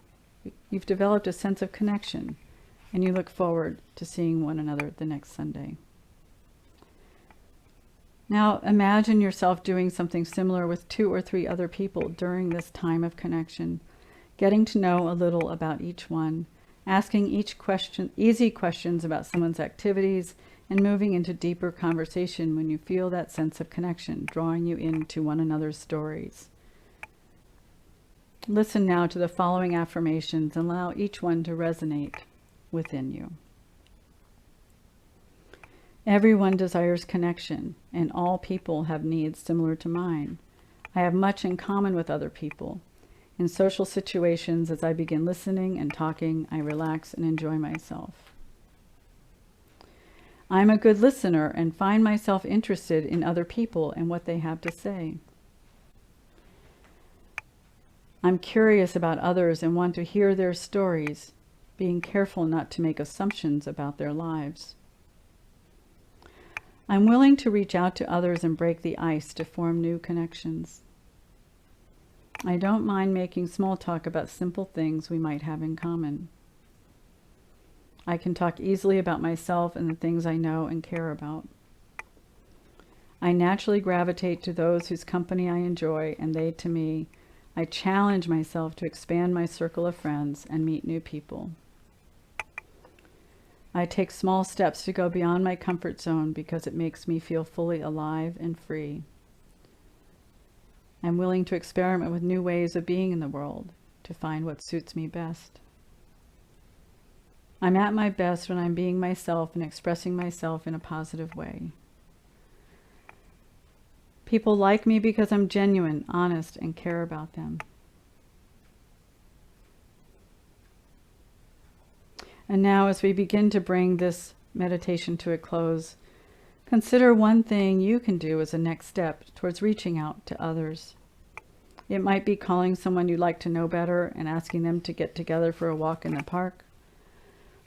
You've developed a sense of connection, and you look forward to seeing one another the next Sunday. Now imagine yourself doing something similar with 2 or 3 other people during this time of connection, getting to know a little about each one, asking easy questions about someone's activities, and moving into deeper conversation when you feel that sense of connection drawing you into one another's stories. Listen now to the following affirmations and allow each one to resonate within you. Everyone desires connection, and all people have needs similar to mine. I have much in common with other people. In social situations, as I begin listening and talking, I relax and enjoy myself. I'm a good listener and find myself interested in other people and what they have to say. I'm curious about others and want to hear their stories, being careful not to make assumptions about their lives. I'm willing to reach out to others and break the ice to form new connections. I don't mind making small talk about simple things we might have in common. I can talk easily about myself and the things I know and care about. I naturally gravitate to those whose company I enjoy, and they to me. I challenge myself to expand my circle of friends and meet new people. I take small steps to go beyond my comfort zone because it makes me feel fully alive and free. I'm willing to experiment with new ways of being in the world to find what suits me best. I'm at my best when I'm being myself and expressing myself in a positive way. People like me because I'm genuine, honest, and care about them. And now, as we begin to bring this meditation to a close, consider one thing you can do as a next step towards reaching out to others. It might be calling someone you'd like to know better and asking them to get together for a walk in the park,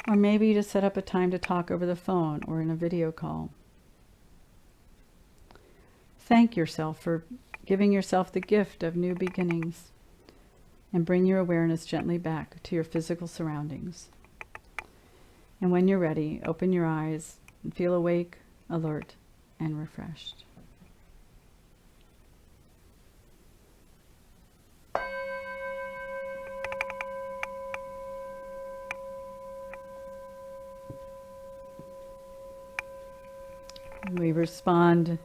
or maybe to set up a time to talk over the phone or in a video call. Thank yourself for giving yourself the gift of new beginnings, and bring your awareness gently back to your physical surroundings. And when you're ready, open your eyes and feel awake, alert, and refreshed. We respond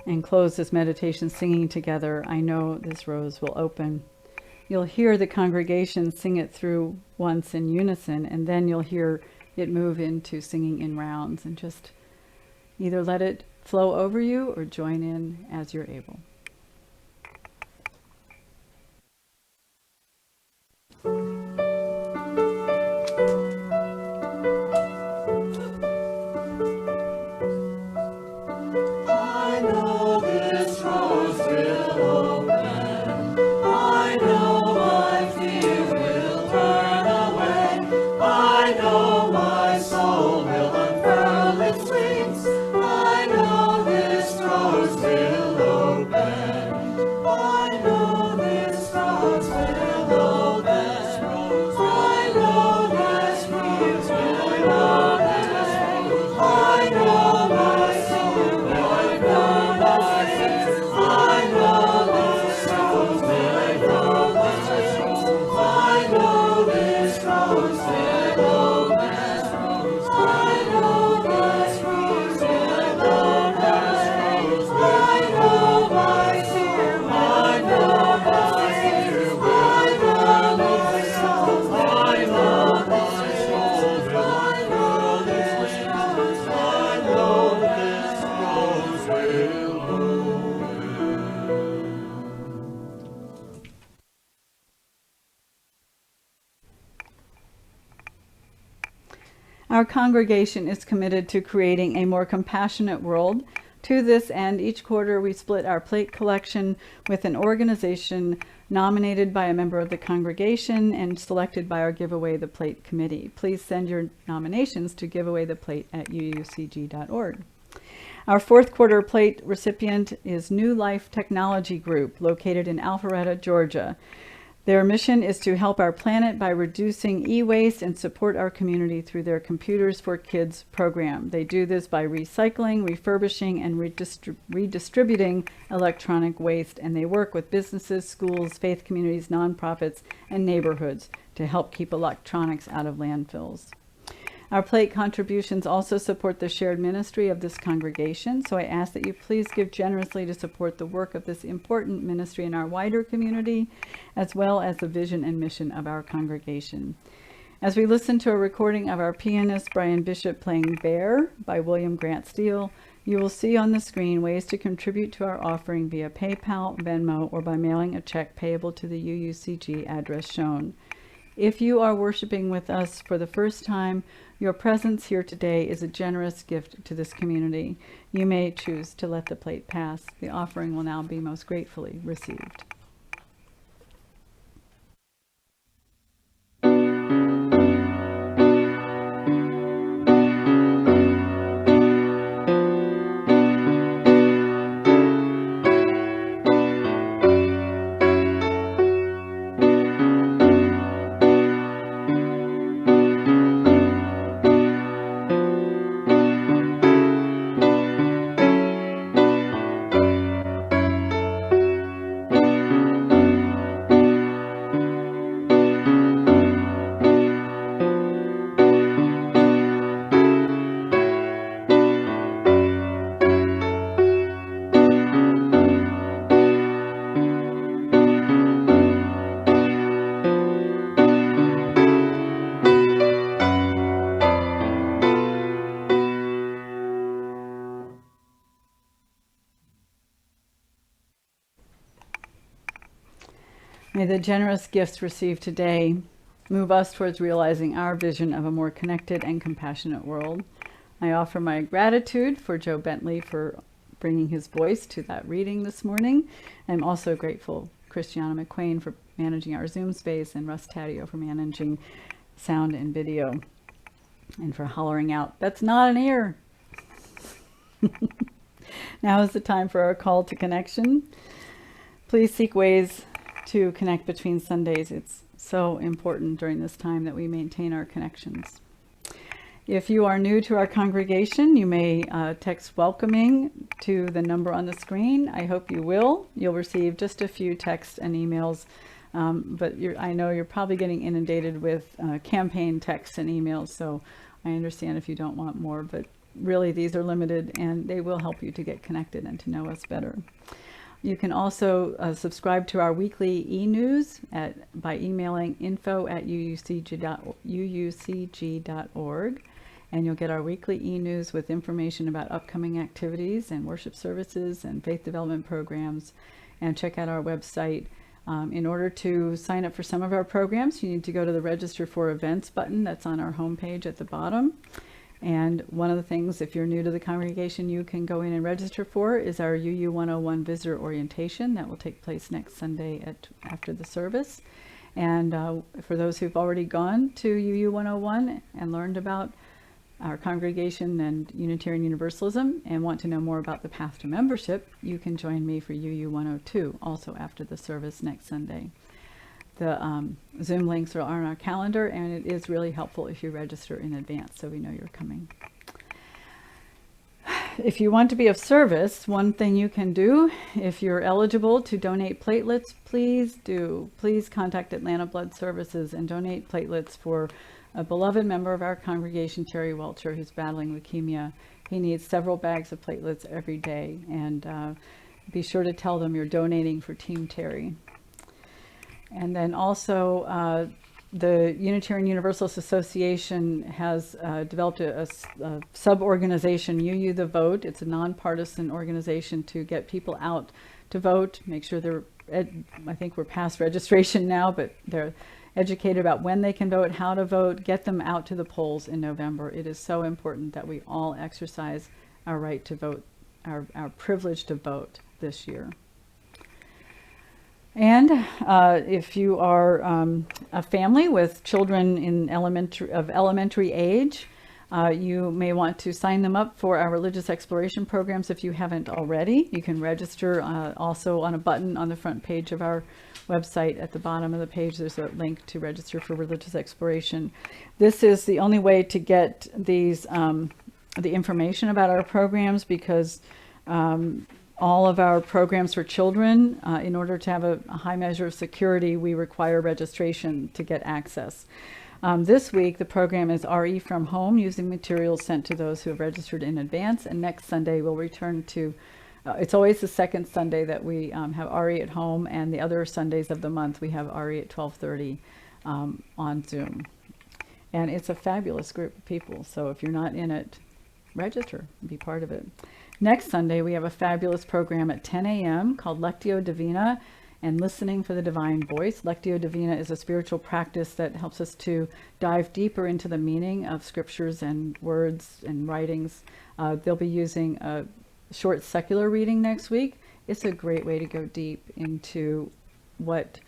and close this meditation singing together, "I Know This Rose Will Open." You'll hear the congregation sing it through once in unison, and then you'll hear it move into singing in rounds, and just either let it flow over you or join in as you're able. I know this rose will open. I know my fear will turn away. I know my soul will unfurl its wings. I know this rose will open. I know this rose will open. I know this rose will open. I know my soul will unfurl its wings. I know this rose will open. I know this rose will open. I know this rose will open. I know my soul. I know my fear. I know my soul. I know my soul. I know this rose. I know this rose will open. Our congregation is committed to creating a more compassionate world. To this end, each quarter we split our plate collection with an organization nominated by a member of the congregation and selected by our Giveaway the Plate committee. Please send your nominations to giveawaytheplate@uucg.org. Our fourth quarter plate recipient is New Life Technology Group, located in Alpharetta, Georgia. Their mission is to help our planet by reducing e-waste and support our community through their Computers for Kids program. They do this by recycling, refurbishing, and redistributing electronic waste, and they work with businesses, schools, faith communities, nonprofits, and neighborhoods to help keep electronics out of landfills. Our plate contributions also support the shared ministry of this congregation, so I ask that you please give generously to support the work of this important ministry in our wider community, as well as the vision and mission of our congregation. As we listen to a recording of our pianist Brian Bishop playing Bear by William Grant Steele, you will see on the screen ways to contribute to our offering via PayPal, Venmo, or by mailing a check payable to the UUCG address shown. If you are worshiping with us for the first time, your presence here today is a generous gift to this community. You may choose to let the plate pass. The offering will now be most gratefully received. May the generous gifts received today move us towards realizing our vision of a more connected and compassionate world. I offer my gratitude for Joe Bentley for bringing his voice to that reading this morning. I'm also grateful Christiana McQuain for managing our Zoom space and Russ Taddeo for managing sound and video and for hollering out, "That's not an ear." Now is the time for our call to connection. Please seek ways to connect between Sundays. It's so important during this time that we maintain our connections. If you are new to our congregation, you may text welcoming to the number on the screen. I hope you will. You'll receive just a few texts and emails, but I know you're probably getting inundated with campaign texts and emails, so I understand if you don't want more, but really these are limited and they will help you to get connected and to know us better. You can also subscribe to our weekly e-news by emailing info@uucg.org, and you'll get our weekly e-news with information about upcoming activities and worship services and faith development programs. And check out our website. In order to sign up for some of our programs, you need to go to the Register for Events button that's on our homepage at the bottom. And one of the things, if you're new to the congregation, you can go in and register for is our UU 101 visitor orientation that will take place next Sunday after the service. And for those who've already gone to UU 101 and learned about our congregation and Unitarian Universalism and want to know more about the path to membership, you can join me for UU 102 also after the service next Sunday. The Zoom links are on our calendar, and it is really helpful if you register in advance so we know you're coming. If you want to be of service, one thing you can do, if you're eligible to donate platelets, please do. Please contact Atlanta Blood Services and donate platelets for a beloved member of our congregation, Terry Welcher, who's battling leukemia. He needs several bags of platelets every day, and be sure to tell them you're donating for Team Terry. And then also the Unitarian Universalist Association has developed a sub-organization, UU the Vote. It's a nonpartisan organization to get people out to vote, make sure they're, I think we're past registration now, but they're educated about when they can vote, how to vote, get them out to the polls in November. It is so important that we all exercise our right to vote, our privilege to vote this year. And if you are a family with children in elementary age, you may want to sign them up for our religious exploration programs if you haven't already. You can register also on a button on the front page of our website. At the bottom of the page, there's a link to register for religious exploration. This is the only way to get these the information about our programs, because all of our programs for children, in order to have a high measure of security, we require registration to get access. This week, the program is RE from home, using materials sent to those who have registered in advance. And next Sunday, we'll return to, it's always the second Sunday that we have RE at home, and the other Sundays of the month, we have RE at 12:30 on Zoom. And it's a fabulous group of people. So if you're not in it, register and be part of it. Next Sunday, we have a fabulous program at 10 a.m. called Lectio Divina and Listening for the Divine Voice. Lectio Divina is a spiritual practice that helps us to dive deeper into the meaning of scriptures and words and writings. They'll be using a short secular reading next week. It's a great way to go deep into what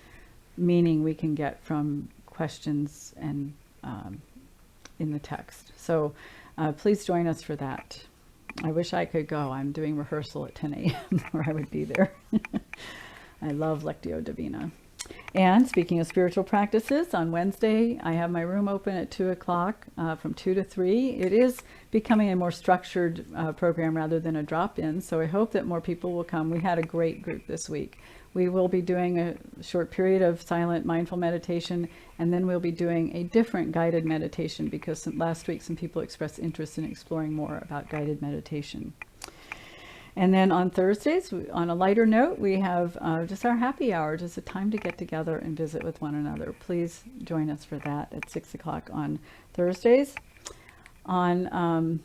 meaning we can get from questions and in the text. So please join us for that. I wish I could go. I'm doing rehearsal at 10 a.m. or I would be there. I love Lectio Divina. And speaking of spiritual practices, on Wednesday, I have my room open at 2 o'clock from 2 to 3. It is becoming a more structured program rather than a drop-in, so I hope that more people will come. We had a great group this week. We will be doing a short period of silent mindful meditation, and then we'll be doing a different guided meditation because last week some people expressed interest in exploring more about guided meditation. And then on Thursdays, on a lighter note, we have just our happy hour, just a time to get together and visit with one another. Please join us for that at 6 o'clock on Thursdays. And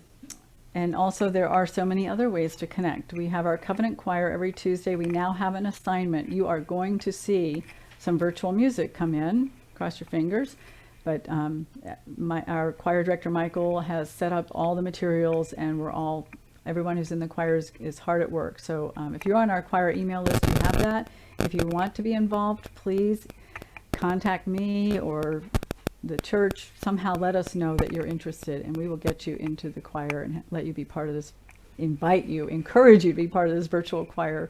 also there are so many other ways to connect. We have our Covenant Choir every Tuesday. We now have an assignment. You are going to see some virtual music come in, cross your fingers. But our choir director, Michael, has set up all the materials, and everyone who's in the choir is hard at work. So if you're on our choir email list, you have that. If you want to be involved, please contact me or the church. Somehow let us know that you're interested, and we will get you into the choir and let you be part of this, encourage you to be part of this virtual choir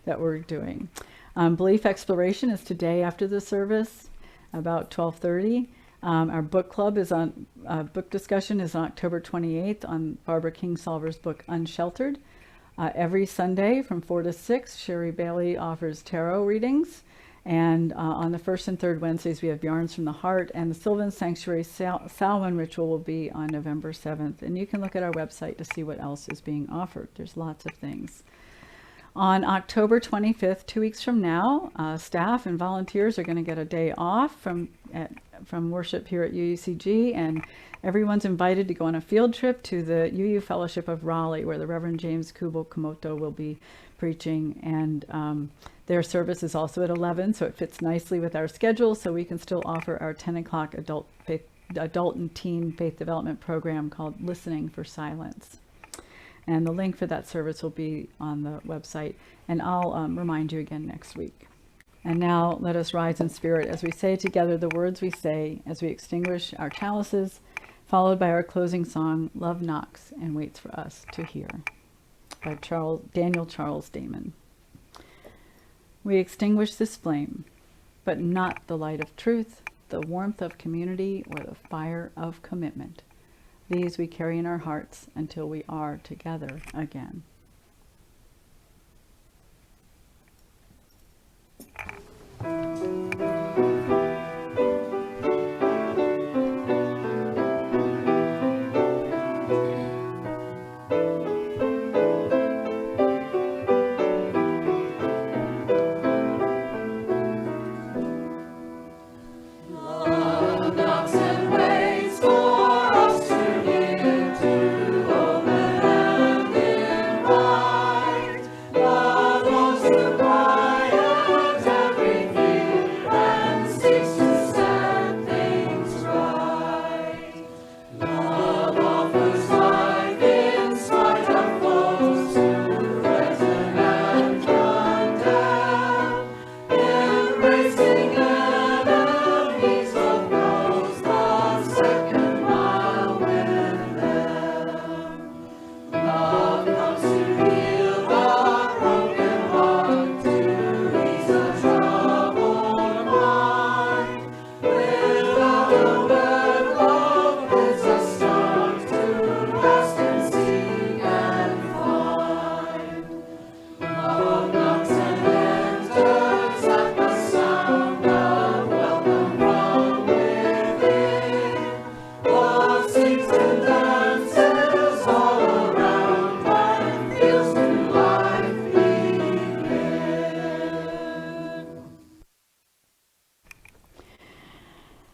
that we're doing. Belief exploration is today after the service, about 12:30. Our book club is on, book discussion is on October 28th on Barbara Kingsolver's book, Unsheltered. Every Sunday from 4 to 6, Sherry Bailey offers tarot readings. And on the first and third Wednesdays, we have Yarns from the Heart, and the Sylvan Sanctuary Samhain ritual will be on November 7th. And you can look at our website to see what else is being offered. There's lots of things. On October 25th, 2 weeks from now, staff and volunteers are going to get a day off from worship here at UUCG, and everyone's invited to go on a field trip to the UU Fellowship of Raleigh, where the Reverend James Kubo Komoto will be preaching, and their service is also at 11, so it fits nicely with our schedule, so we can still offer our 10 o'clock adult and teen faith development program called Listening for Silence. And the link for that service will be on the website, and I'll remind you again next week. And now let us rise in spirit as we say together the words we say as we extinguish our chalices, followed by our closing song, Love Knocks and Waits for Us to Hear, by Daniel Charles Damon. We extinguish this flame, but not the light of truth, the warmth of community, or the fire of commitment. These we carry in our hearts until we are together again. Open hand in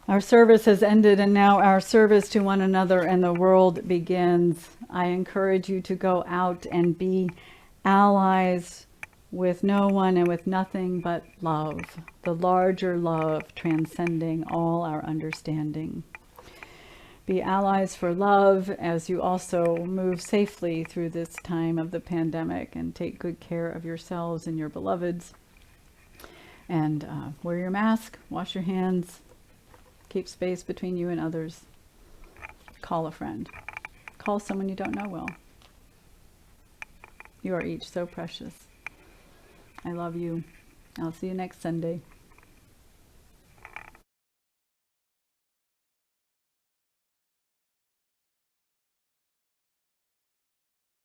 Our service has ended, and now our service to one another and the world begins. I encourage you to go out and be allies with no one and with nothing but love, the larger love transcending all our understanding. Be allies for love as you also move safely through this time of the pandemic, and take good care of yourselves and your beloveds. And wear your mask, wash your hands, keep space between you and others. Call a friend. Call someone you don't know well. You are each so precious. I love you. I'll see you next Sunday.